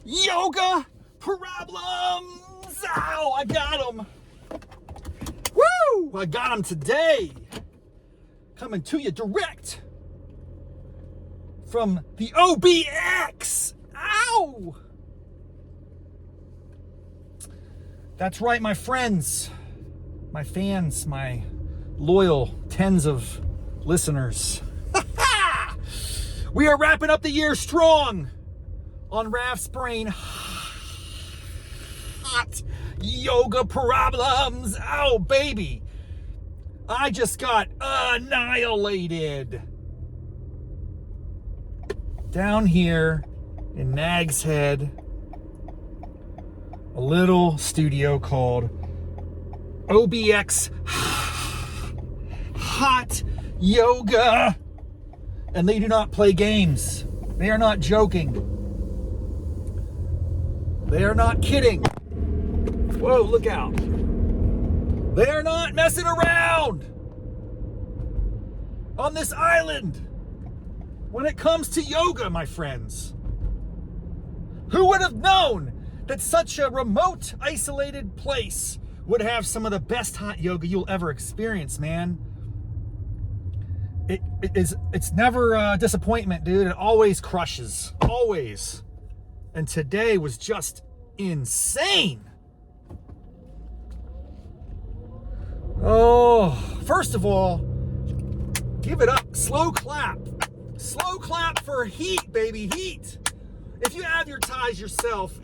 yoga problems. Ow, I got them. Woo! I got them today. Coming to you direct from the OBX. Ow! That's right, my friends, my fans, my loyal tens of listeners. We are wrapping up the year strong on Raff's brain. Hot yoga problems. Oh, baby. I just got annihilated. Down here in Nag's Head, a little studio called OBX Hot Yoga. And they do not play games. They are not joking. They are not kidding. Whoa, look out. They are not messing around on this island when it comes to yoga, my friends. Who would have known that such a remote, isolated place would have some of the best hot yoga you'll ever experience, man? It's never a disappointment, dude. It always crushes. Always. And today was just insane. Oh, first of all, give it up. Slow clap. Slow clap for heat, baby. Heat. If you advertise yourself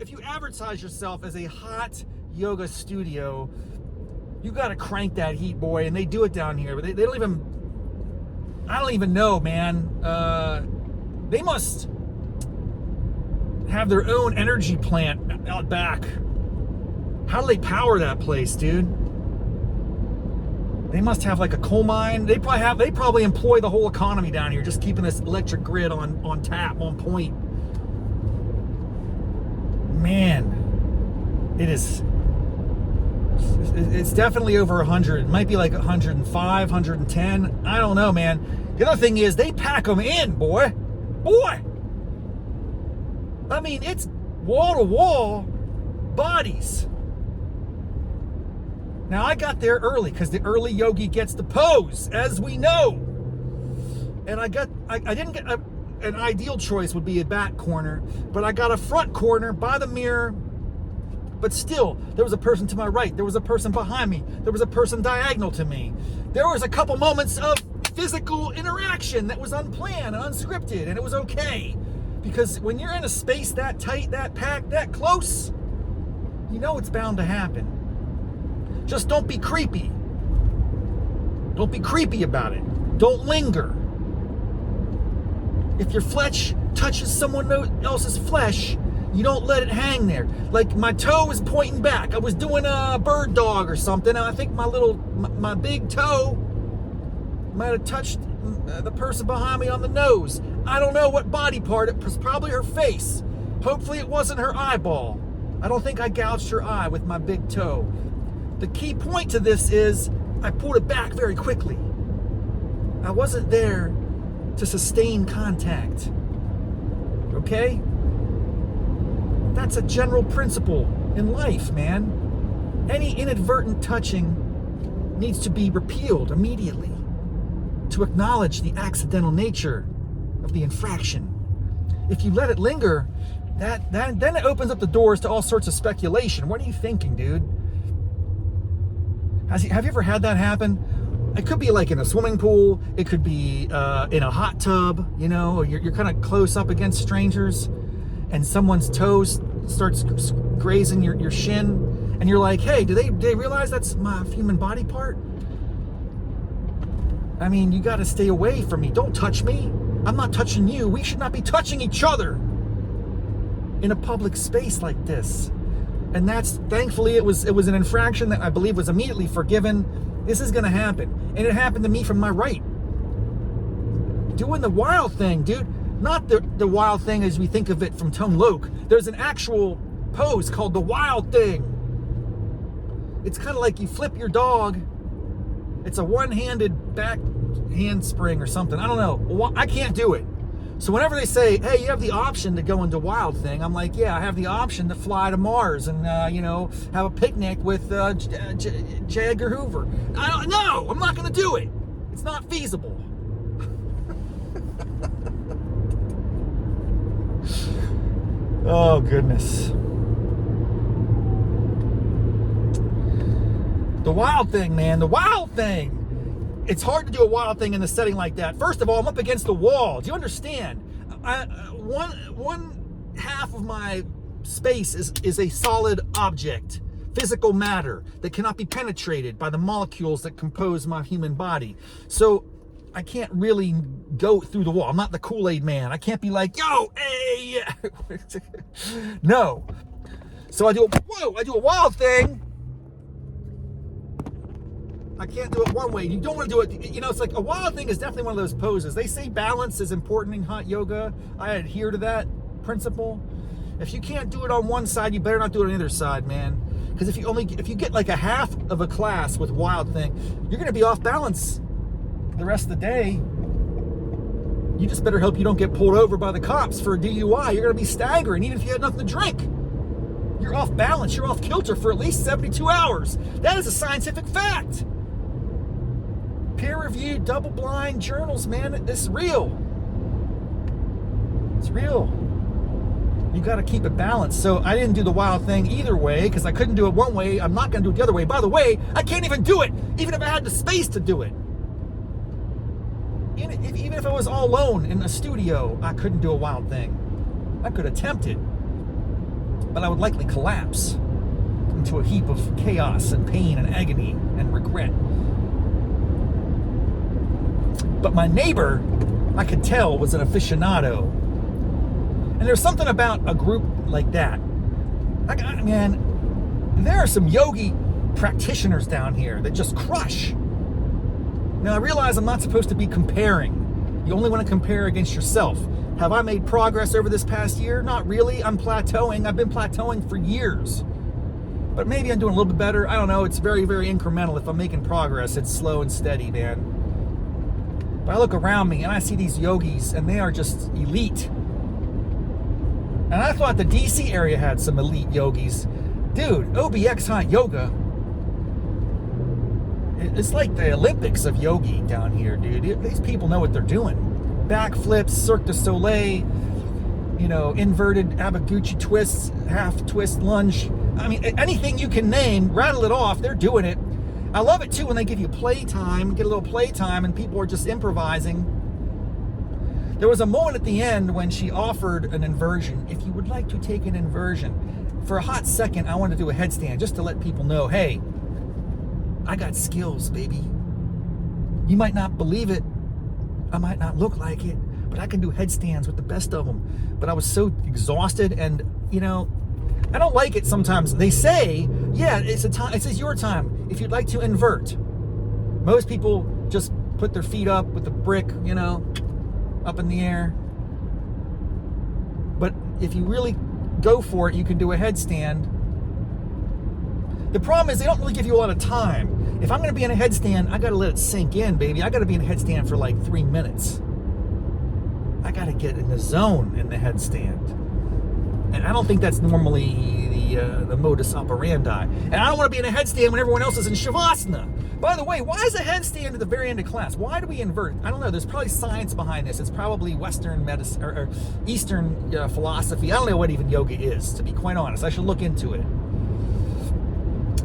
as a hot yoga studio, you got to crank that heat, boy. And they do it down here, but they don't even, I don't even know, man. They must have their own energy plant out back. How do they power that place, dude? They must have like a coal mine. They probably employ the whole economy down here, just keeping this electric grid on tap, on point. Man, it's definitely over 100. It might be like 105, 110. I don't know, man. The other thing is they pack them in, boy. I mean, it's wall-to-wall bodies. Now, I got there early because the early yogi gets the pose, as we know. And I didn't get an ideal choice would be a back corner, but I got a front corner by the mirror. But still, there was a person to my right. There was a person behind me. There was a person diagonal to me. There was a couple moments of physical interaction that was unplanned and unscripted, and it was okay. Because when you're in a space that tight, that packed, that close, you know it's bound to happen. Just don't be creepy. Don't be creepy about it. Don't linger. If your flesh touches someone else's flesh, you don't let it hang there. Like my toe was pointing back. I was doing a bird dog or something, and I think my big toe might have touched the person behind me on the nose. I don't know what body part. It was probably her face. Hopefully it wasn't her eyeball. I don't think I gouged her eye with my big toe. The key point to this is I pulled it back very quickly. I wasn't there to sustain contact. Okay? That's a general principle in life, man. Any inadvertent touching needs to be repealed immediately to acknowledge the accidental nature of the infraction. If you let it linger, then it opens up the doors to all sorts of speculation. What are you thinking, dude? Have you ever had that happen? It could be like in a swimming pool. It could be in a hot tub, you know, you're kind of close up against strangers and someone's toes starts grazing your shin and you're like, hey, do they realize that's my human body part? I mean, you got to stay away from me. Don't touch me. I'm not touching you. We should not be touching each other in a public space like this. And that's, thankfully, it was an infraction that I believe was immediately forgiven. This is going to happen. And it happened to me from my right. Doing the wild thing, dude. Not the wild thing as we think of it from Tone Loc. There's an actual pose called the wild thing. It's kind of like you flip your dog. It's a one-handed back handspring or something. I don't know. I can't do it. So whenever they say, hey, you have the option to go into Wild Thing, I'm like, yeah, I have the option to fly to Mars and, have a picnic with J. Edgar Hoover. No, I'm not going to do it. It's not feasible. Oh, goodness. The Wild Thing, man. The Wild Thing. It's hard to do a Wild Thing in a setting like that. First of all, I'm up against the wall. Do you understand? One half of my space is a solid object, physical matter that cannot be penetrated by the molecules that compose my human body. So I can't really go through the wall. I'm not the Kool-Aid man. I can't be like, yo, hey. No. So I do a Wild Thing. I can't do it one way. You don't want to do it. It's like a Wild Thing is definitely one of those poses. They say balance is important in hot yoga. I adhere to that principle. If you can't do it on one side, you better not do it on the other side, man. Because if you get like a half of a class with Wild Thing, you're going to be off balance the rest of the day. You just better hope you don't get pulled over by the cops for a DUI. You're going to be staggering, even if you had nothing to drink. You're off balance. You're off kilter for at least 72 hours. That is a scientific fact. Peer-reviewed, double-blind journals, man. It's real. It's real. You got to keep it balanced. So I didn't do the Wild Thing either way because I couldn't do it one way. I'm not going to do it the other way. By the way, I can't even do it, even if I had the space to do it. Even if I was all alone in a studio, I couldn't do a Wild Thing. I could attempt it, but I would likely collapse into a heap of chaos and pain and agony and regret. But my neighbor, I could tell, was an aficionado. And there's something about a group like that. There are some yogi practitioners down here that just crush. Now, I realize I'm not supposed to be comparing. You only want to compare against yourself. Have I made progress over this past year? Not really. I'm plateauing. I've been plateauing for years. But maybe I'm doing a little bit better. I don't know. It's very, very incremental. If I'm making progress, it's slow and steady, man. But I look around me and I see these yogis and they are just elite. And I thought the DC area had some elite yogis. Dude, OBX hot yoga. It's like the Olympics of yogi down here, dude. These people know what they're doing. Backflips, Cirque du Soleil, inverted Abaguchi twists, half twist lunge. I mean, anything you can name, rattle it off, they're doing it. I love it too when they give you playtime, get a little playtime, and people are just improvising. There was a moment at the end when she offered an inversion. If you would like to take an inversion, for a hot second, I wanted to do a headstand just to let people know, hey, I got skills, baby. You might not believe it. I might not look like it, but I can do headstands with the best of them. But I was so exhausted, and I don't like it sometimes. They say, yeah, it's a time. It says your time if you'd like to invert. Most people just put their feet up with the brick, up in the air. But if you really go for it, you can do a headstand. The problem is they don't really give you a lot of time. If I'm going to be in a headstand, I got to let it sink in, baby. I got to be in a headstand for like 3 minutes. I got to get in the zone in the headstand. And I don't think that's normally the modus operandi. And I don't want to be in a headstand when everyone else is in Shavasana. By the way, why is a headstand at the very end of class? Why do we invert? I don't know. There's probably science behind this. It's probably Western medicine or Eastern philosophy. I don't know what even yoga is, to be quite honest. I should look into it.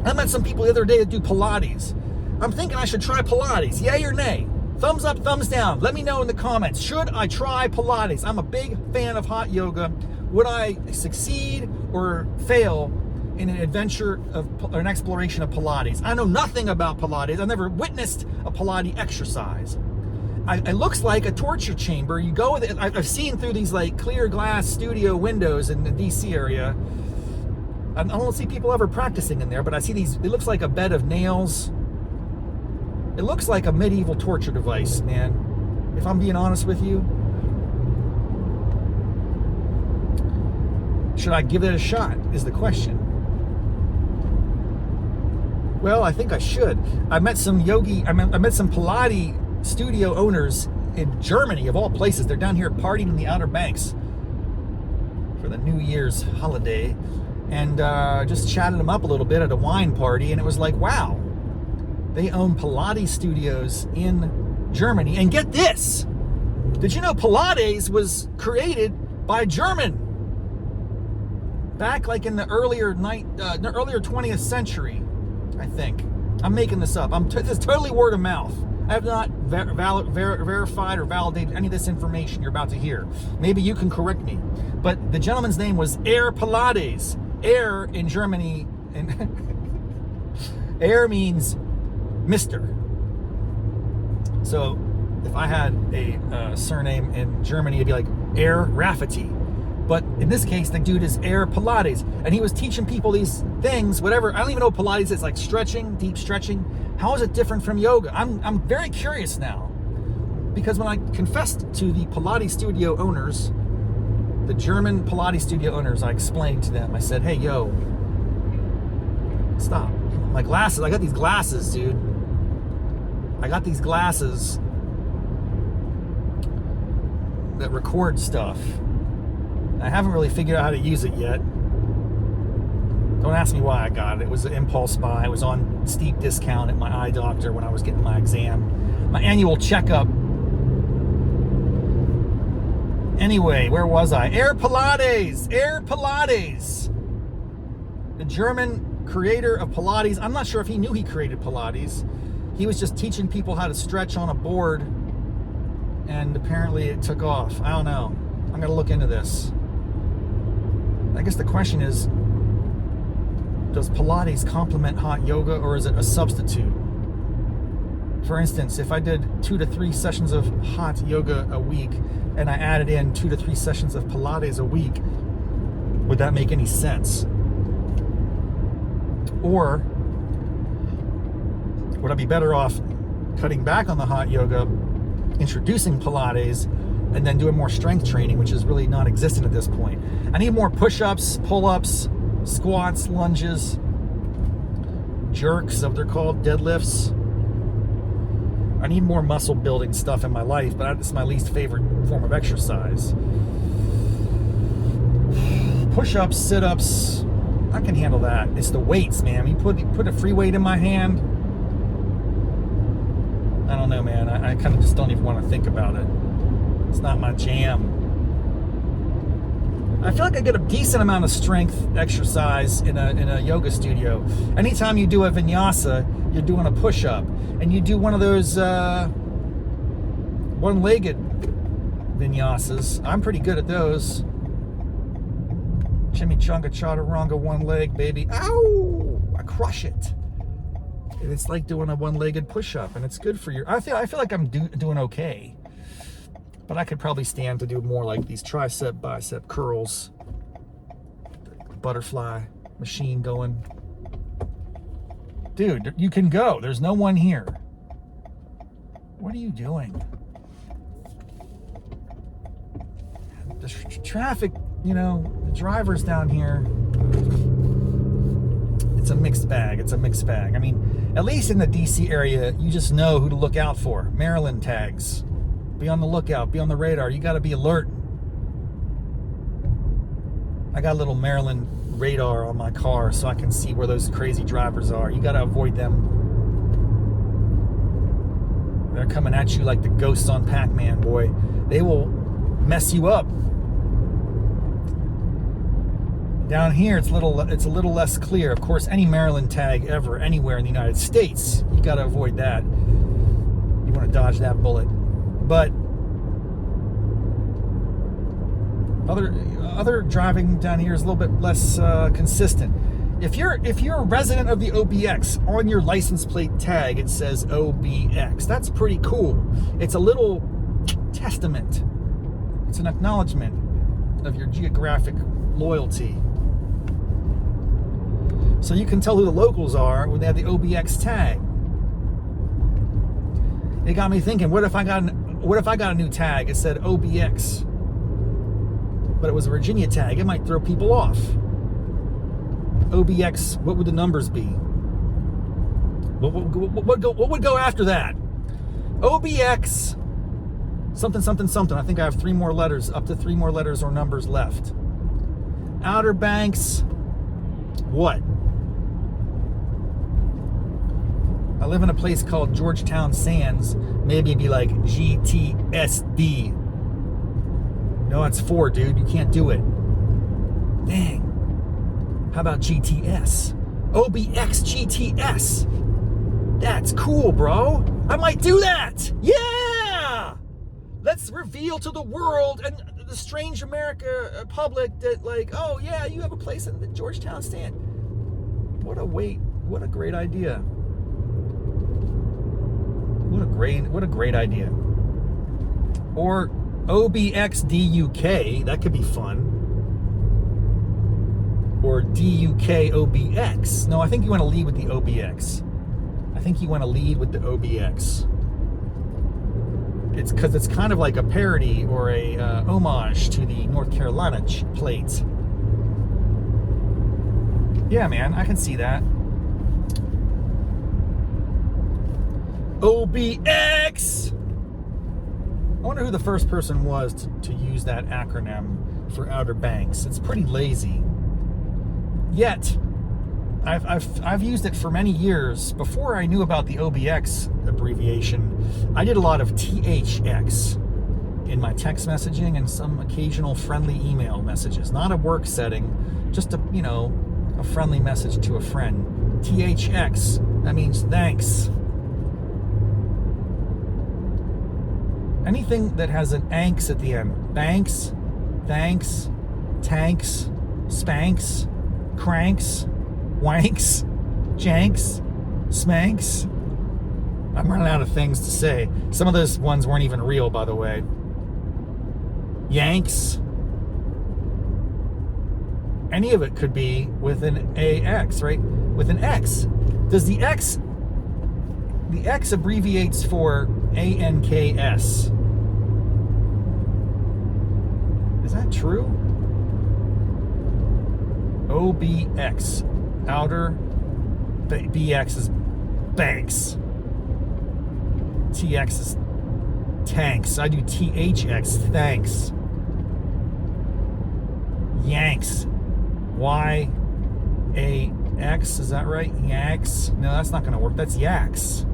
I met some people the other day that do Pilates. I'm thinking I should try Pilates. Yay or nay? Thumbs up, thumbs down. Let me know in the comments. Should I try Pilates? I'm a big fan of hot yoga. Would I succeed or fail in an adventure or an exploration of Pilates? I know nothing about Pilates. I've never witnessed a Pilates exercise. It looks like a torture chamber. You go with it. I've seen through these like clear glass studio windows in the DC area. I don't see people ever practicing in there, but I see these. It looks like a bed of nails. It looks like a medieval torture device, man. If I'm being honest with you. Should I give it a shot, is the question. Well, I think I should. I met some Pilates studio owners in Germany, of all places. They're down here partying in the Outer Banks for the New Year's holiday, and just chatted them up a little bit at a wine party, and it was like, wow, they own Pilates studios in Germany. And get this, did you know Pilates was created by a German back like in the earlier 20th century, I think. I'm making this up. This is totally word of mouth. I have not verified or validated any of this information you're about to hear. Maybe you can correct me. But the gentleman's name was Herr Pilates. Herr in Germany, and Herr means Mr. So if I had a surname in Germany, it'd be like Herr Rafferty. But in this case, the dude is Herr Pilates, and he was teaching people these things, whatever. I don't even know what Pilates is, like stretching, deep stretching. How is it different from yoga? I'm very curious now, because when I confessed to the Pilates studio owners, the German Pilates studio owners, I explained to them, I said, hey, yo, stop. My glasses, I got these glasses, dude. I got these glasses that record stuff. I haven't really figured out how to use it yet. Don't ask me why I got it. It was an impulse buy. It was on steep discount at my eye doctor when I was getting my exam, my annual checkup. Anyway, where was I? Herr Pilates! Herr Pilates! The German creator of Pilates. I'm not sure if he knew he created Pilates. He was just teaching people how to stretch on a board, and apparently it took off. I don't know. I'm going to look into this. I guess the question is, does Pilates complement hot yoga, or is it a substitute? For instance, if I did 2 to 3 sessions of hot yoga a week and I added in 2 to 3 sessions of Pilates a week, would that make any sense? Or would I be better off cutting back on the hot yoga, introducing Pilates, and then doing more strength training, which is really non-existent at this point? I need more push-ups, pull-ups, squats, lunges, jerks, what they're called, deadlifts. I need more muscle building stuff in my life, but it's my least favorite form of exercise. Push-ups, sit-ups, I can handle that. It's the weights, man. You put a free weight in my hand, I don't know, man. I kind of just don't even want to think about it. It's not my jam. I feel like I get a decent amount of strength exercise in a yoga studio. Anytime you do a vinyasa, you're doing a push-up, and you do one of those one-legged vinyasas. I'm pretty good at those. Chimichanga, chaturanga, one leg, baby. Ow! I crush it. It's like doing a one-legged push-up, and it's good for your. I feel like I'm doing okay. But I could probably stand to do more like these tricep, bicep curls. Butterfly machine going. Dude, you can go. There's no one here. What are you doing? The traffic, the drivers down here. It's a mixed bag. It's a mixed bag. I mean, at least in the DC area, you just know who to look out for. Maryland tags. Be on the lookout. Be on the radar. You got to be alert. I got a little Maryland radar on my car so I can see where those crazy drivers are. You got to avoid them. They're coming at you like the ghosts on Pac-Man, boy. They will mess you up. Down here, it's a little less clear. Of course, any Maryland tag ever, anywhere in the United States, you got to avoid that. You want to dodge that bullet. But other driving down here is a little bit less consistent. If you're a resident of the OBX, on your license plate tag it says OBX. That's pretty cool. It's a little testament. It's an acknowledgement of your geographic loyalty. So you can tell who the locals are when they have the OBX tag. It got me thinking, what if I got a new tag? It said OBX, but it was a Virginia tag. It might throw people off. OBX, what would the numbers be? What would go after that? OBX Something, something, something. I think I have 3 more letters, up to 3 more letters or numbers left. Outer Banks, what? I live in a place called Georgetown Sands. Maybe it'd be like GTSD. No, it's 4, dude. You can't do it. Dang. How about GTS? OBX GTS. That's cool, bro. I might do that. Yeah! Let's reveal to the world and the strange America public that, like, oh yeah, you have a place in the Georgetown Stand. What a great idea. What a great idea. Or OBX DUK, that could be fun. Or DUK OBX. No, I think you want to lead with the OBX. It's because it's kind of like a parody or a homage to the North Carolina plate. Yeah, man, I can see that. OBX! I wonder who the first person was to use that acronym for Outer Banks. It's pretty lazy. Yet, I've used it for many years. Before I knew about the OBX abbreviation, I did a lot of THX in my text messaging and some occasional friendly email messages. Not a work setting, just a friendly message to a friend. THX, that means thanks. Anything that has an anks at the end. Banks, thanks, tanks, spanks, cranks, wanks, janks, smanks. I'm running out of things to say. Some of those ones weren't even real, by the way. Yanks. Any of it could be with an AX, right? With an X. Does the X abbreviates for ANKS. Is that true? OBX. Outer. BX is banks. TX is tanks. I do THX. Thanks. Yanks. YAX. Is that right? Yanks. No, that's not going to work. That's yaks.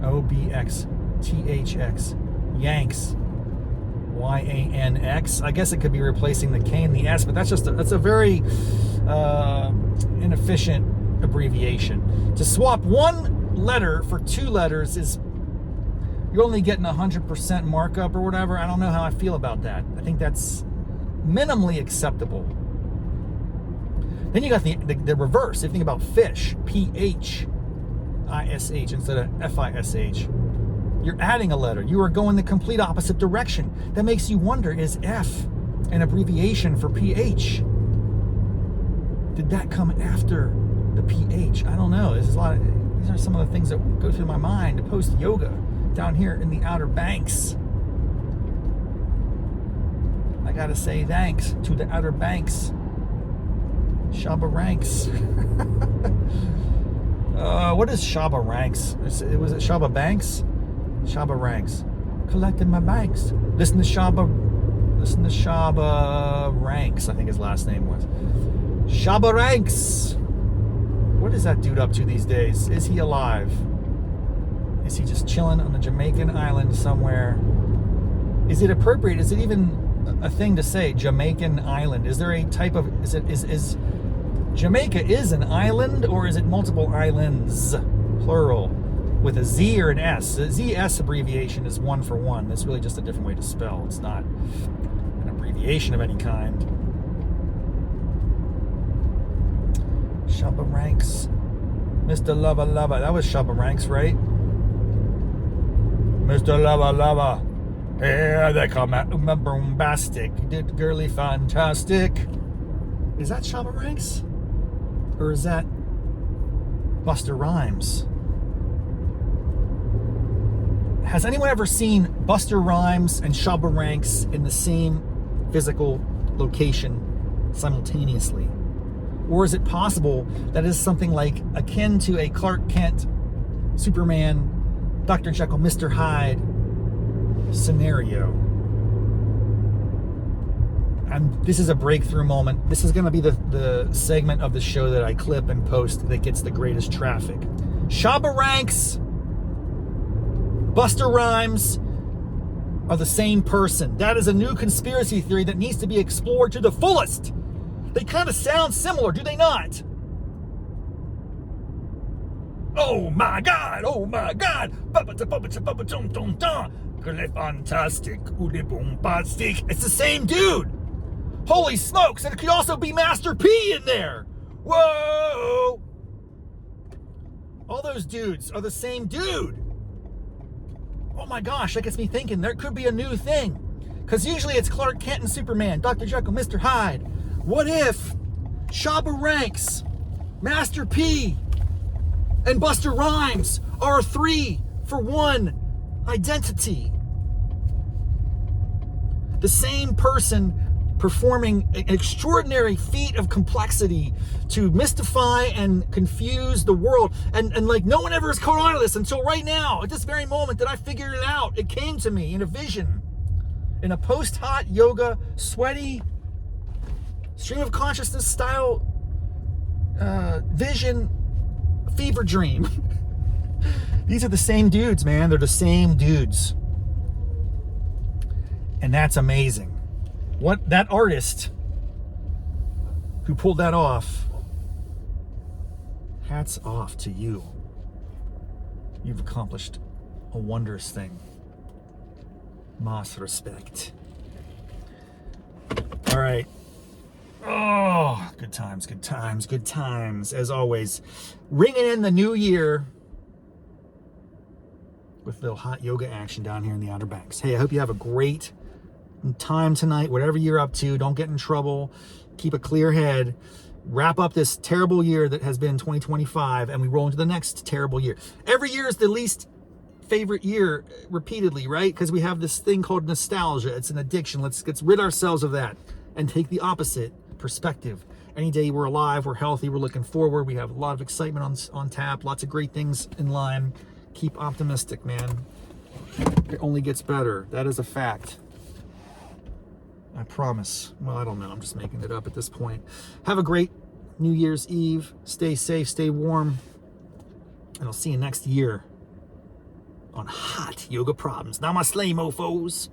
OBX. THX. Yanks. YANX. I guess it could be replacing the K and the S, but that's a very inefficient abbreviation. To swap one letter for 2 letters is, you're only getting 100% markup or whatever. I don't know how I feel about that. I think that's minimally acceptable. Then you got the reverse. If you think about fish, PHISH instead of FISH. You're adding a letter. You are going the complete opposite direction. That makes you wonder, is F an abbreviation for PH? Did that come after the PH? I don't know. These are some of the things that go through my mind to post yoga down here in the Outer Banks. I gotta say thanks to the Outer Banks. Shabba Ranks. What is Shabba Ranks? Was it Shabba Banks? Shabba Ranks. Collecting my banks. Listen to Shabba Ranks, I think his last name was. Shabba Ranks. What is that dude up to these days? Is he alive? Is he just chilling on a Jamaican island somewhere? Is it appropriate? Is it even a thing to say, Jamaican island? Is there a type of, is Jamaica is an island, or is it multiple islands, plural, with a Z or an S? The ZS abbreviation is 1 for 1. That's really just a different way to spell. It's not an abbreviation of any kind. Shabba Ranks. Mr. Lover Lover. That was Shabba Ranks, right? Mr. Lover Lover. Here they come at bombastic. Did girly fantastic. Is that Shabba Ranks? Or is that Busta Rhymes? Has anyone ever seen Busta Rhymes and Shabba Ranks in the same physical location simultaneously? Or is it possible that is something like akin to a Clark Kent, Superman, Dr. Jekyll, Mr. Hyde scenario. And this is a breakthrough moment. This is going to be the segment of the show that I clip and post that gets the greatest traffic. Shabba Ranks, Busta Rhymes are the same person. That is a new conspiracy theory that needs to be explored to the fullest. They kind of sound similar, do they not? Oh my God, oh my God. Fantastic. It's the same dude. Holy smokes, and it could also be Master P in there. Whoa. All those dudes are the same dude. Oh my gosh, that gets me thinking there could be a new thing. Because usually it's Clark Kent and Superman, Dr. Jekyll, Mr. Hyde. What if Shabba Ranks, Master P, and Busta Rhymes are a 3-for-1 identity? The same person performing an extraordinary feat of complexity to mystify and confuse the world. And like no one ever has caught on to this until right now, at this very moment that I figured it out. It came to me in a vision, in a post-hot yoga, sweaty, stream of consciousness style vision, fever dream. These are the same dudes, man. They're the same dudes. And that's amazing. What that artist who pulled that off, hats off to you. You've accomplished a wondrous thing. Mas respect. All right. Oh, good times, good times, good times. As always, ringing in the new year with a little hot yoga action down here in the Outer Banks. Hey, I hope you have a great time tonight, whatever you're up to. Don't get in trouble. Keep a clear head. Wrap up this terrible year that has been 2025, and we roll into the next terrible year. Every year is the least favorite year repeatedly, right? Because we have this thing called nostalgia. It's an addiction. Let's rid ourselves of that and take the opposite perspective. Any day we're alive, we're healthy, we're looking forward, we have a lot of excitement on tap, lots of great things in line. Keep optimistic, man. It only gets better. That is a fact. I promise. Well, I don't know. I'm just making it up at this point. Have a great New Year's Eve. Stay safe, stay warm. And I'll see you next year on Hot Yoga Problems. Namaste, mofos.